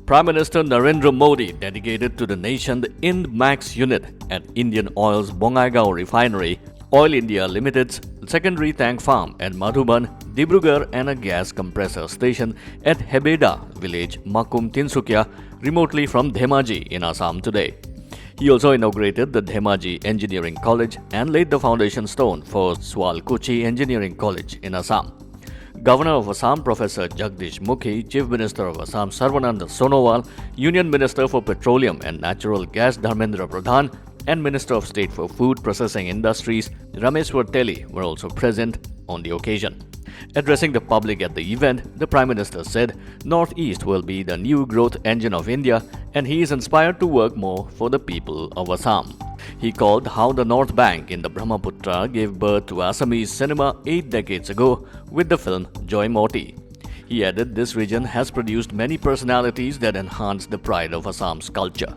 Prime Minister Narendra Modi dedicated to the nation the IND-MAX unit at Indian Oil's Bongaigaon refinery, Oil India Limited's secondary tank farm at Madhuban, Dibrugarh and a gas compressor station at Hebeda village, Makum Tinsukia, remotely from Dhemaji in Assam today. He also inaugurated the Dhemaji Engineering College and laid the foundation stone for Swalkuchi Engineering College in Assam. Governor of Assam Professor Jagdish Mukhi, Chief Minister of Assam Sarvananda Sonowal, Union Minister for Petroleum and Natural Gas Dharmendra Pradhan, and Minister of State for Food Processing Industries Rameshwar Teli were also present on the occasion. Addressing the public at the event, the Prime Minister said Northeast will be the new growth engine of India and he is inspired to work more for the people of Assam. He called how the North Bank in the Brahmaputra gave birth to Assamese cinema 8 decades ago with the film Joy Moti. He added this region has produced many personalities that enhance the pride of Assam's culture.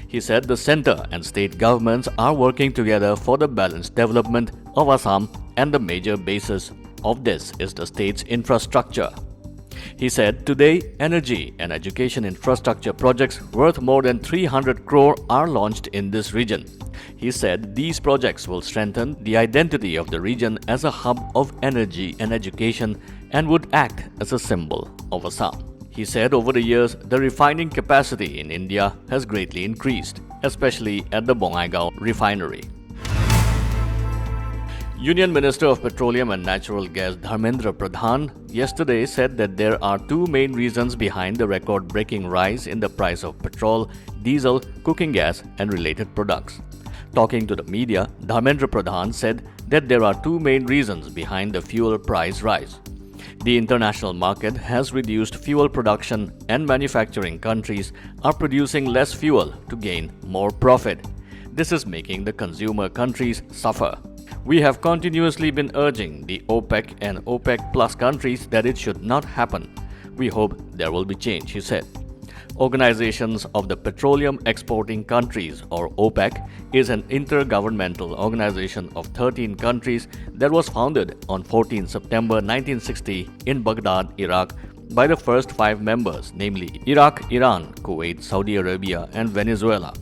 He said the centre and state governments are working together for the balanced development of Assam and the major basis of this is the state's infrastructure. He said today energy and education infrastructure projects worth more than 300 crore are launched in this region. He said these projects will strengthen the identity of the region as a hub of energy and education and would act as a symbol of Assam. He said over the years, the refining capacity in India has greatly increased, especially at the Bongaigaon refinery. Union Minister of Petroleum and Natural Gas Dharmendra Pradhan yesterday said that there are two main reasons behind the record-breaking rise in the price of petrol, diesel, cooking gas and related products. Talking to the media, Dharmendra Pradhan said that there are two main reasons behind the fuel price rise. The international market has reduced fuel production and manufacturing countries are producing less fuel to gain more profit. This is making the consumer countries suffer. We have continuously been urging the OPEC and OPEC Plus countries that it should not happen. We hope there will be change, he said. Organizations of the Petroleum Exporting Countries or OPEC is an intergovernmental organization of 13 countries that was founded on 14 September 1960 in Baghdad, Iraq by the first 5 members, namely Iraq, Iran, Kuwait, Saudi Arabia and Venezuela.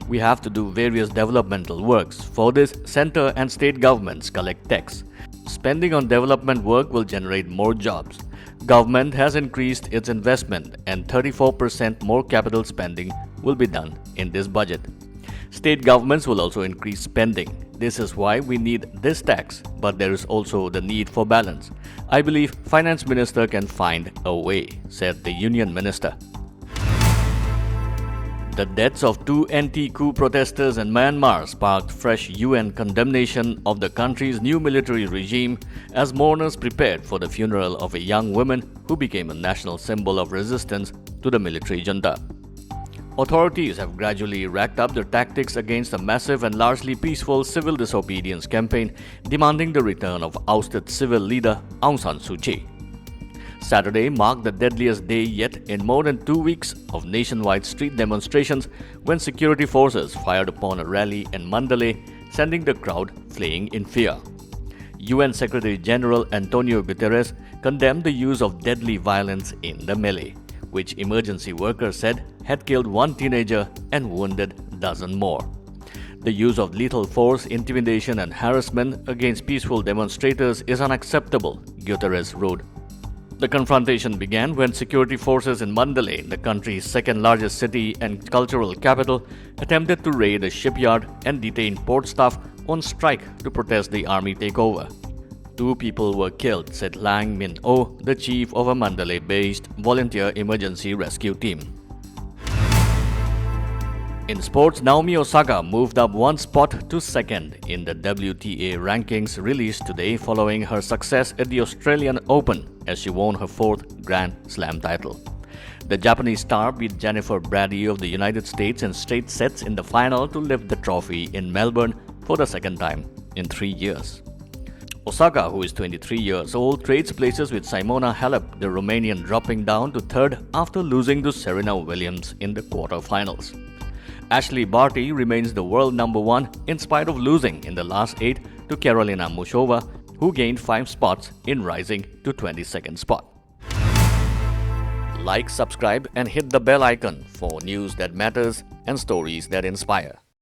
We have to do various developmental works. For this, center and state governments collect tax. Spending on development work will generate more jobs. Government has increased its investment and 34% more capital spending will be done in this budget. State governments will also increase spending. This is why we need this tax, but there is also the need for balance. I believe Finance Minister can find a way, said the Union Minister. The deaths of 2 anti-coup protesters in Myanmar sparked fresh UN condemnation of the country's new military regime as mourners prepared for the funeral of a young woman who became a national symbol of resistance to the military junta. Authorities have gradually racked up their tactics against a massive and largely peaceful civil disobedience campaign demanding the return of ousted civil leader Aung San Suu Kyi. Saturday marked the deadliest day yet in more than 2 weeks of nationwide street demonstrations when security forces fired upon a rally in Mandalay, sending the crowd fleeing in fear. UN Secretary General Antonio Guterres condemned the use of deadly violence in the melee, which emergency workers said had killed 1 teenager and wounded dozen more. The use of lethal force, intimidation and harassment against peaceful demonstrators is unacceptable, Guterres wrote. The confrontation began when security forces in Mandalay, the country's second largest city and cultural capital, attempted to raid a shipyard and detain port staff on strike to protest the army takeover. 2 people were killed, said Lang Min Oh, the chief of a Mandalay-based volunteer emergency rescue team. In sports, Naomi Osaka moved up 1 spot to 2nd in the WTA rankings released today following her success at the Australian Open as she won her 4th Grand Slam title. The Japanese star beat Jennifer Brady of the United States in straight sets in the final to lift the trophy in Melbourne for the second time in 3 years. Osaka, who is 23 years old, trades places with Simona Halep, the Romanian, dropping down to 3rd after losing to Serena Williams in the quarter-finals. Ashley Barty remains the world number 1 in spite of losing in the last 8 to Karolina Muchova, who gained 5 spots in rising to 22nd spot. Like, subscribe and hit the bell icon for news that matters and stories that inspire.